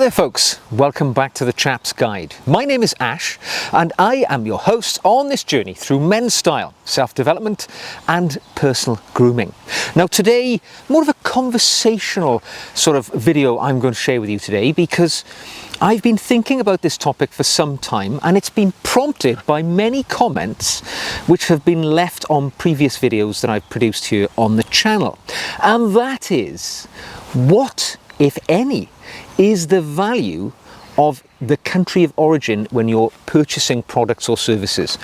Hello there folks, welcome back to the Chap's Guide. My name is Ash and I am your host on this journey through men's style, self-development and personal grooming. Now today, more of a conversational sort of video I'm going to share with you today because I've been thinking about this topic for some time and it's been prompted by many comments which have been left on previous videos that I've produced here on the channel. And that is, what, if any, is the value of the country of origin when you're purchasing products or services?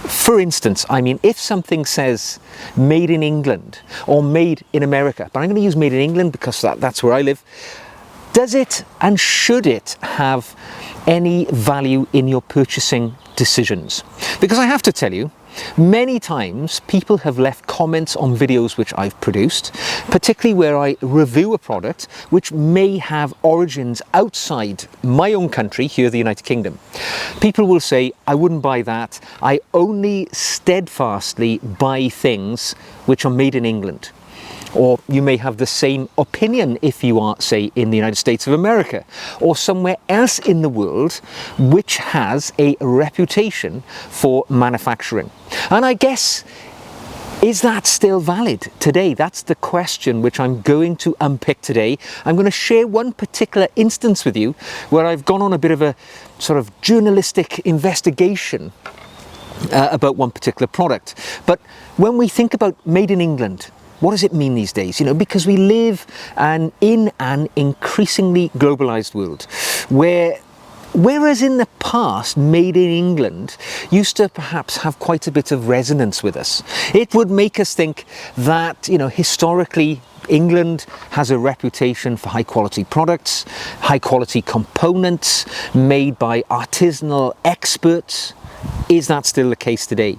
For instance, I mean, if something says made in England or made in America, but I'm going to use made in England because that's where I live, does it and should it have any value in your purchasing decisions? Because I have to tell you, many times people have left comments on videos which I've produced, particularly where I review a product which may have origins outside my own country, here the United Kingdom. People will say, I wouldn't buy that. I only steadfastly buy things which are made in England. Or you may have the same opinion if you are, say, in the United States of America or somewhere else in the world which has a reputation for manufacturing. And I guess, is that still valid today? That's the question which I'm going to unpick today. I'm going to share one particular instance with you where I've gone on a bit of a sort of journalistic investigation about one particular product. But when we think about made in England, what does it mean these days? You know, because we live in an increasingly globalized world whereas in the past, made in England used to perhaps have quite a bit of resonance with us. It would make us think that, you know, historically, England has a reputation for high quality products, high quality components made by artisanal experts. Is that still the case today?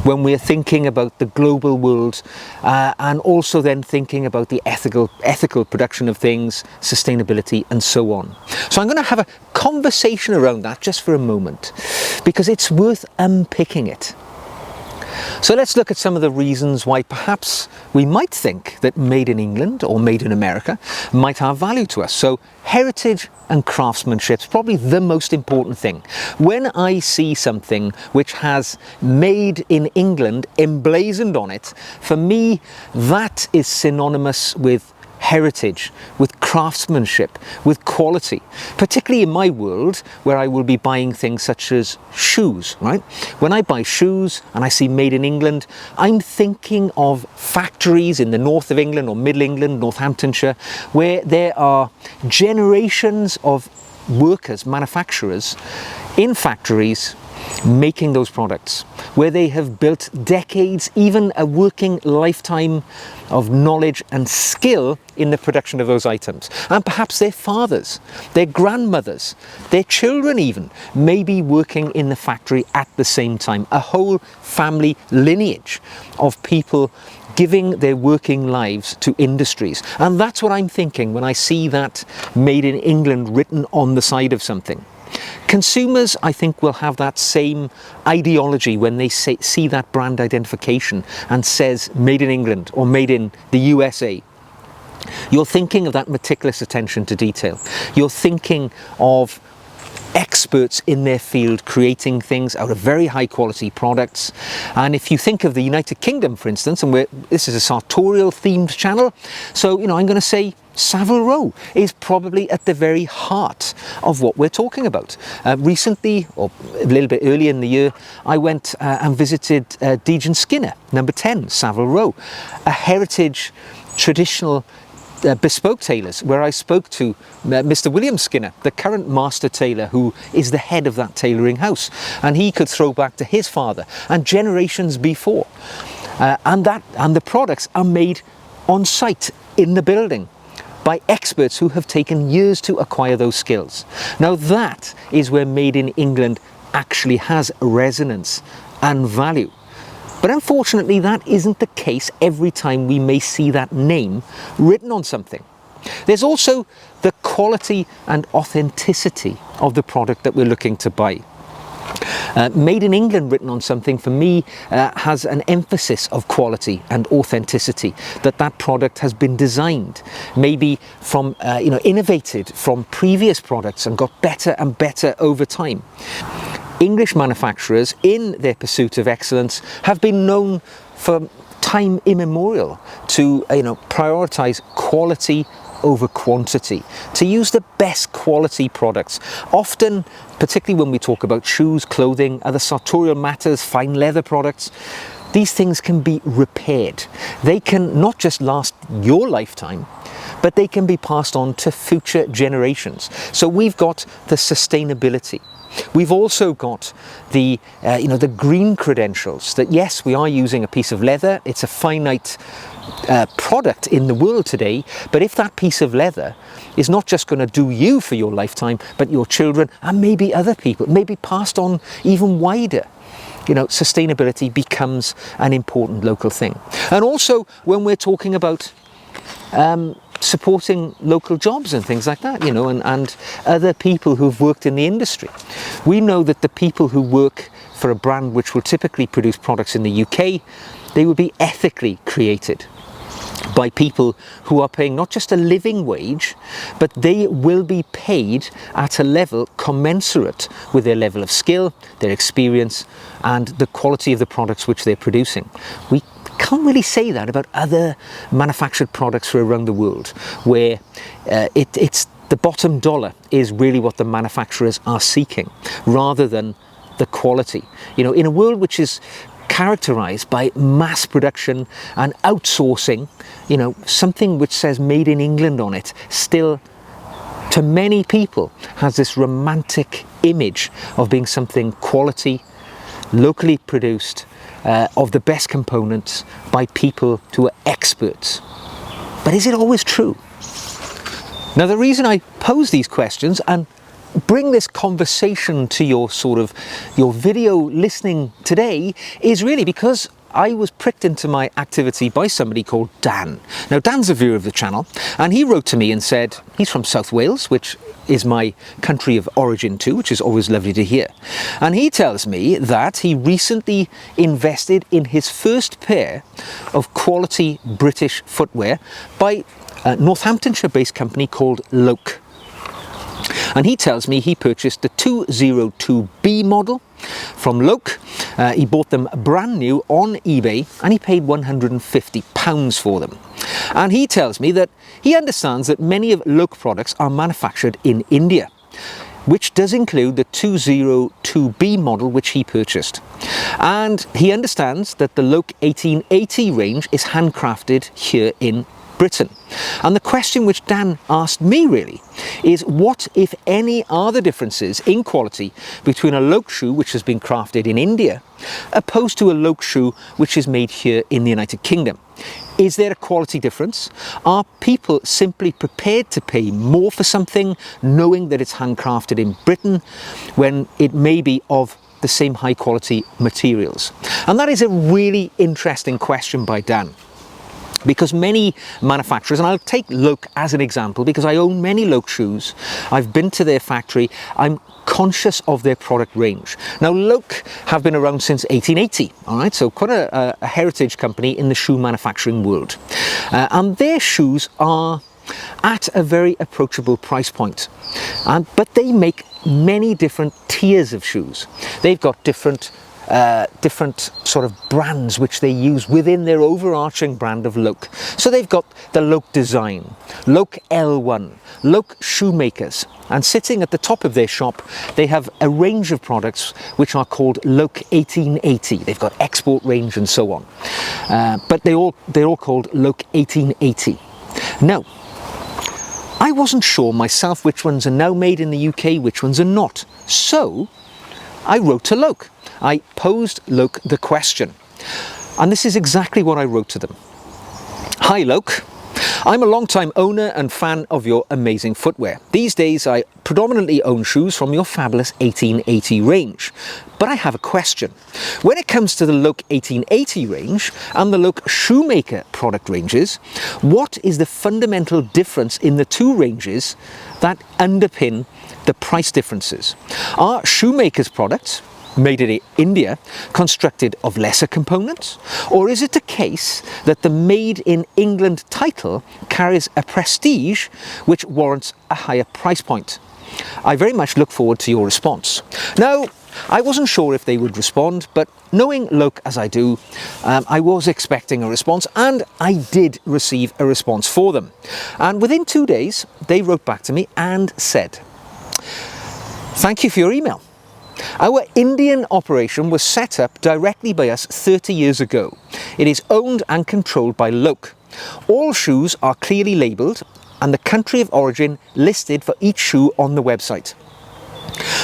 When we're thinking about the global world and also then thinking about the ethical production of things, sustainability and so on. So I'm going to have a conversation around that just for a moment because it's worth unpicking it. So let's look at some of the reasons why perhaps we might think that made in England or made in America might have value to us. So heritage and craftsmanship is probably the most important thing. When I see something which has made in England emblazoned on it, for me that is synonymous with heritage, with craftsmanship, with quality, particularly in my world where I will be buying things such as shoes, right? When I buy shoes and I see made in England, I'm thinking of factories in the north of England or middle England, Northamptonshire, where there are generations of workers, manufacturers in factories making those products, where they have built decades, even a working lifetime of knowledge and skill in the production of those items. And perhaps their fathers, their grandmothers, their children even may be working in the factory at the same time. A whole family lineage of people giving their working lives to industries. And that's what I'm thinking when I see that made in England written on the side of something. Consumers, I think, will have that same ideology when they see that brand identification and says made in England or made in the USA. You're thinking of that meticulous attention to detail. You're thinking of experts in their field creating things out of very high quality products. And if you think of the United Kingdom, for instance, and this is a sartorial themed channel, so, you know, I'm going to say Savile Row is probably at the very heart of what we're talking about. Recently, or a little bit earlier in the year, I went and visited Dejan Skinner, number 10, Savile Row, a heritage traditional bespoke tailors, where I spoke to Mr. William Skinner, the current master tailor who is the head of that tailoring house, and he could throw back to his father and generations before, and the products are made on site in the building by experts who have taken years to acquire those skills. Now that is where made in England actually has resonance and value. But unfortunately, that isn't the case every time we may see that name written on something. There's also the quality and authenticity of the product that we're looking to buy. Made in England written on something, for me, has an emphasis of quality and authenticity, that product has been designed, maybe from, innovated from previous products and got better and better over time. English manufacturers, in their pursuit of excellence, have been known for time immemorial to, prioritise quality over quantity, to use the best quality products. Often, particularly when we talk about shoes, clothing, other sartorial matters, fine leather products, these things can be repaired. They can not just last your lifetime, but they can be passed on to future generations. So we've got the sustainability. We've also got the green credentials, that yes, we are using a piece of leather. It's a finite product in the world today, but if that piece of leather is not just going to do you for your lifetime, but your children and maybe other people, maybe passed on even wider, sustainability becomes an important local thing. And also when we're talking about supporting local jobs and things like that, and other people who've worked in the industry. We know that the people who work for a brand which will typically produce products in the UK, they will be ethically created by people who are paying not just a living wage, but they will be paid at a level commensurate with their level of skill, their experience, and the quality of the products which they're producing. We can't really say that about other manufactured products from around the world, where it's the bottom dollar is really what the manufacturers are seeking, rather than the quality. In a world which is characterized by mass production and outsourcing, something which says made in England on it still, to many people, has this romantic image of being something quality, locally produced, of the best components by people who are experts. But is it always true? Now, the reason I pose these questions and bring this conversation to your video listening today is really because I was pricked into my activity by somebody called Dan. Now, Dan's a viewer of the channel, and he wrote to me and said he's from South Wales, which is my country of origin too, which is always lovely to hear. And he tells me that he recently invested in his first pair of quality British footwear by a Northamptonshire-based company called Loke. And he tells me he purchased the 202B model from Loke. He bought them brand new on eBay, and he paid £150 for them. And he tells me that he understands that many of Loke products are manufactured in India, which does include the 202B model which he purchased. And he understands that the Loke 1880 range is handcrafted here in Britain. And the question which Dan asked me really is, what, if any, are the differences in quality between a Loke shoe which has been crafted in India opposed to a Loke shoe which is made here in the United Kingdom? Is there a quality difference? Are people simply prepared to pay more for something knowing that it's handcrafted in Britain when it may be of the same high quality materials? And that is a really interesting question by Dan. Because many manufacturers, and I'll take Loke as an example because I own many Loke shoes, I've been to their factory, I'm conscious of their product range. Now, Loke have been around since 1880, all right, so quite a heritage company in the shoe manufacturing world. And their shoes are at a very approachable price point, but they make many different tiers of shoes. They've got different sort of brands which they use within their overarching brand of Loke. So they've got the Loke Design, Loke L1, Loke Shoemakers, and sitting at the top of their shop they have a range of products which are called Loke 1880. They've got export range and so on, but they're all called Loke 1880. Now, I wasn't sure myself which ones are now made in the UK, which ones are not. So I wrote to Loke. I posed Loke the question, and this is exactly what I wrote to them. Hi Loke, I'm a long-time owner and fan of your amazing footwear. These days I predominantly own shoes from your fabulous 1880 range, but I have a question. When it comes to the Loke 1880 range and the Loke Shoemaker product ranges, what is the fundamental difference in the two ranges that underpin the price differences? Are Shoemaker's products made in India constructed of lesser components? Or is it the case that the Made in England title carries a prestige which warrants a higher price point? I very much look forward to your response. Now, I wasn't sure if they would respond, but knowing Loke as I do, I was expecting a response, and I did receive a response for them. And within 2 days, they wrote back to me and said, "Thank you for your email. Our Indian operation was set up directly by us 30 years ago. It is owned and controlled by Loke. All shoes are clearly labelled and the country of origin listed for each shoe on the website.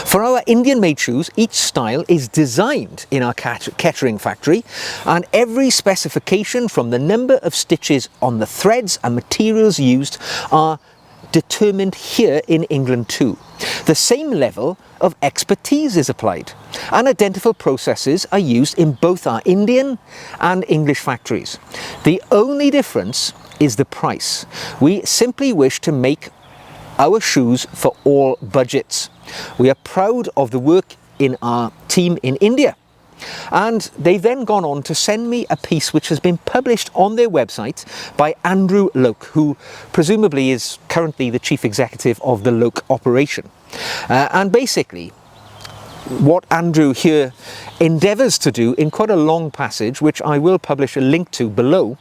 For our Indian-made shoes, each style is designed in our Kettering factory, and every specification from the number of stitches on the threads and materials used are determined here in England too. The same level of expertise is applied, and identical processes are used in both our Indian and English factories. The only difference is the price. We simply wish to make our shoes for all budgets. We are proud of the work in our team in India." And they've then gone on to send me a piece which has been published on their website by Andrew Loke, who presumably is currently the chief executive of the Loke operation. And basically, what Andrew here endeavours to do in quite a long passage, which I will publish a link to below,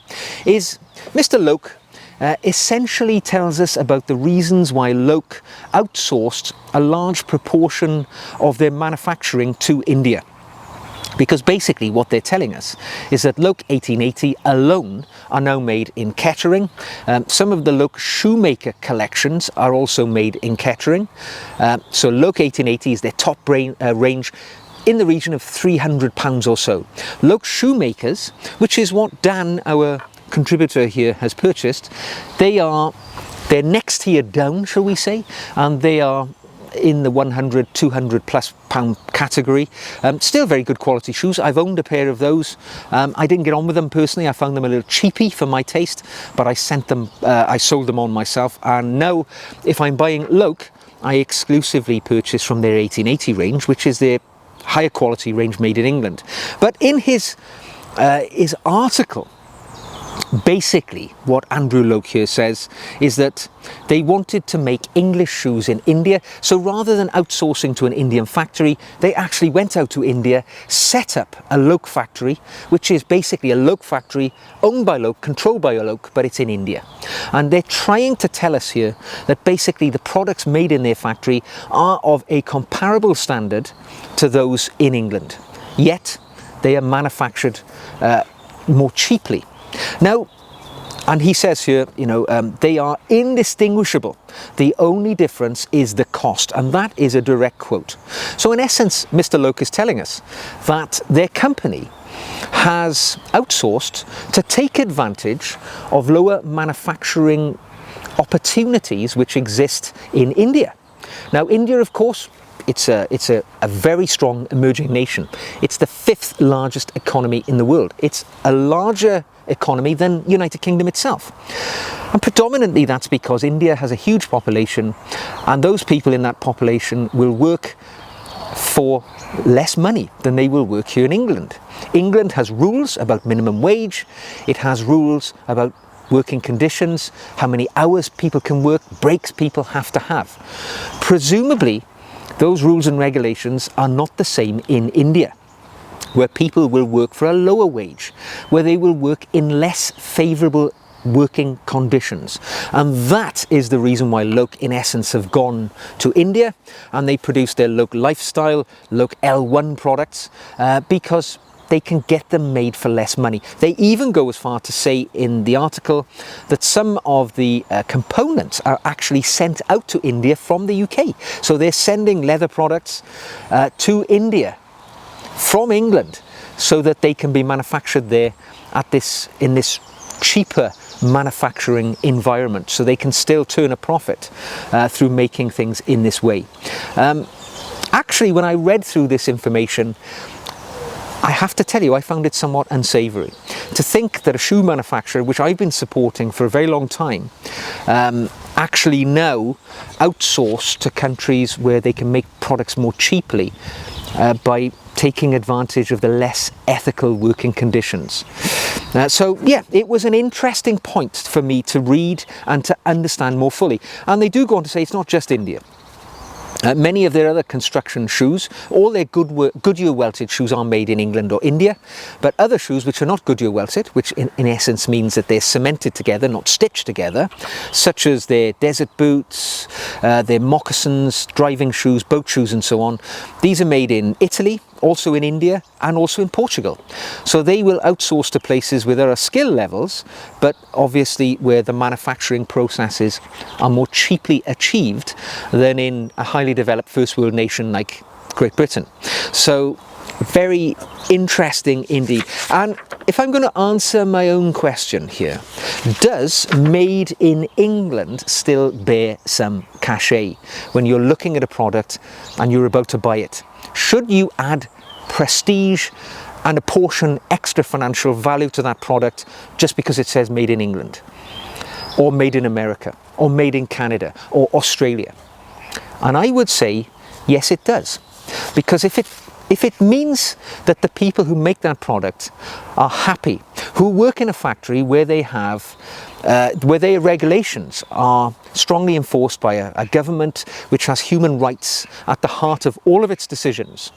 is Mr. Loke essentially tells us about the reasons why Loke outsourced a large proportion of their manufacturing to India. Because basically what they're telling us is that Loke 1880 alone are now made in Kettering. Some of the Loke shoemaker collections are also made in Kettering. So Loke 1880 is their top range in the region of £300 or so. Loke shoemakers, which is what Dan, our contributor here, has purchased, they're next tier down, shall we say, and they are in the 100, 200 plus pound category. Still very good quality shoes. I've owned a pair of those. I didn't get on with them personally. I found them a little cheapy for my taste, but I sold them on myself. And now if I'm buying Loke, I exclusively purchase from their 1880 range, which is their higher quality range made in England. But in his article, basically what Andrew Loke here says is that they wanted to make English shoes in India, so rather than outsourcing to an Indian factory, they actually went out to India, set up a Loke factory, which is basically a Loke factory owned by Loke, controlled by Loke, but it's in India. And they're trying to tell us here that basically the products made in their factory are of a comparable standard to those in England, yet they are manufactured more cheaply. Now, and he says here, they are indistinguishable. The only difference is the cost, and that is a direct quote. So in essence, Mr. Loke is telling us that their company has outsourced to take advantage of lower manufacturing opportunities which exist in India. Now, India, of course, it's a very strong emerging nation. It's the 5th largest economy in the world. It's a larger economy than United Kingdom itself. And predominantly that's because India has a huge population, and those people in that population will work for less money than they will work here in England. England has rules about minimum wage. It has rules about working conditions, how many hours people can work, breaks people have to have. Presumably, those rules and regulations are not the same in India, where people will work for a lower wage, where they will work in less favourable working conditions. And that is the reason why Loke, in essence, have gone to India, and they produce their Loke Lifestyle, Loke L1 products, because they can get them made for less money. They even go as far to say in the article that some of the components are actually sent out to India from the UK. So they're sending leather products to India from England so that they can be manufactured there in this cheaper manufacturing environment, so they can still turn a profit through making things in this way. Actually, when I read through this information, I have to tell you, I found it somewhat unsavoury. To think that a shoe manufacturer, which I've been supporting for a very long time, actually now outsource to countries where they can make products more cheaply by taking advantage of the less ethical working conditions. So yeah, it was an interesting point for me to read and to understand more fully. And they do go on to say it's not just India. Many of their other construction shoes, all their Goodyear welted shoes are made in England or India, but other shoes which are not Goodyear welted, which in essence means that they're cemented together, not stitched together, such as their desert boots, their moccasins, driving shoes, boat shoes and so on, these are made in Italy, also in India and also in Portugal. So they will outsource to places where there are skill levels, but obviously where the manufacturing processes are more cheaply achieved than in a highly developed first world nation like Great Britain. So very interesting indeed. And if I'm going to answer my own question here, does made in England still bear some cachet when you're looking at a product and you're about to buy it? Should you add prestige and apportion extra financial value to that product just because it says made in England, or made in America, or made in Canada, or Australia? And I would say, yes, it does. Because if it means that the people who make that product are happy, who work in a factory where they have, where their regulations are strongly enforced by a government which has human rights at the heart of all of its decisions,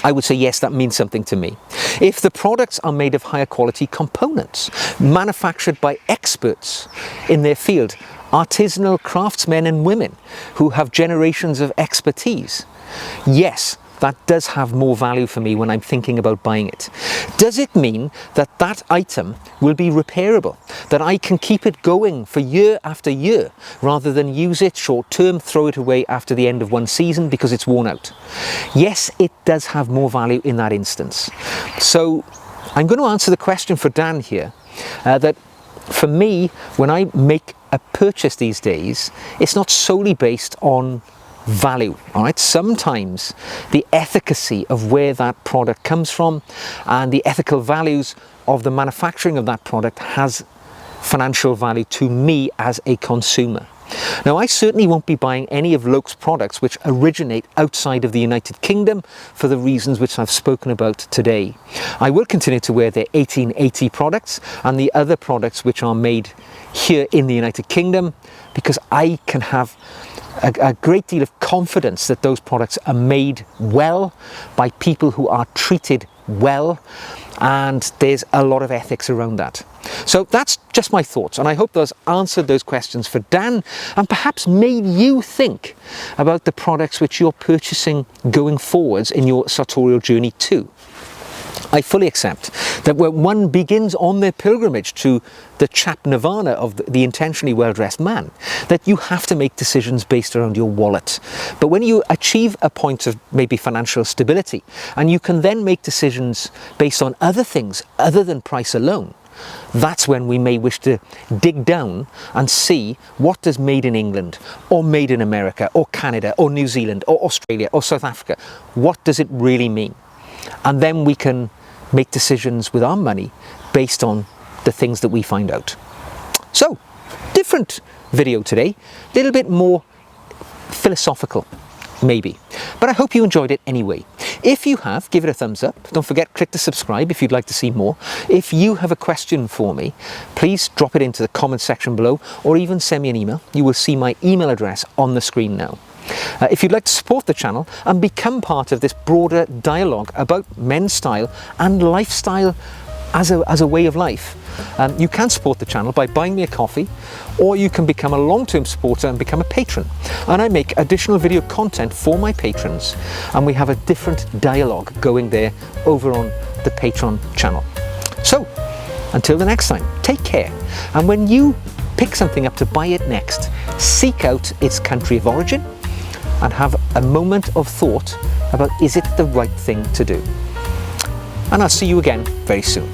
I would say yes, that means something to me. If the products are made of higher quality components, manufactured by experts in their field, artisanal craftsmen and women who have generations of expertise, yes, that does have more value for me when I'm thinking about buying it. Does it mean that that item will be repairable, that I can keep it going for year after year rather than use it short term, throw it away after the end of one season because it's worn out? Yes, it does have more value in that instance. So I'm going to answer the question for Dan here, that for me, when I make a purchase these days, it's not solely based on value. All right, sometimes the efficacy of where that product comes from and the ethical values of the manufacturing of that product has financial value to me as a consumer. Now, I certainly won't be buying any of Loke's products which originate outside of the United Kingdom for the reasons which I've spoken about today. I will continue to wear their 1880 products and the other products which are made here in the United Kingdom because I can have a great deal of confidence that those products are made well by people who are treated well, and there's a lot of ethics around that. So that's just my thoughts, and I hope those answered those questions for Dan and perhaps made you think about the products which you're purchasing going forwards in your sartorial journey too. I fully accept that when one begins on their pilgrimage to the Chap nirvana of the intentionally well-dressed man, that you have to make decisions based around your wallet. But when you achieve a point of maybe financial stability, and you can then make decisions based on other things other than price alone, that's when we may wish to dig down and see what does made in England, or made in America, or Canada, or New Zealand, or Australia, or South Africa, what does it really mean? And then we can make decisions with our money based on the things that we find out. So, different video today, a little bit more philosophical, maybe. But I hope you enjoyed it anyway. If you have, give it a thumbs up. Don't forget, click the subscribe if you'd like to see more. If you have a question for me, please drop it into the comment section below, or even send me an email. You will see my email address on the screen now. If you'd like to support the channel and become part of this broader dialogue about men's style and lifestyle as a way of life, you can support the channel by buying me a coffee, or you can become a long-term supporter and become a patron. And I make additional video content for my patrons, and we have a different dialogue going there over on the Patreon channel. So, until the next time, take care. And when you pick something up to buy it next, seek out its country of origin and have a moment of thought about, is it the right thing to do? And I'll see you again very soon.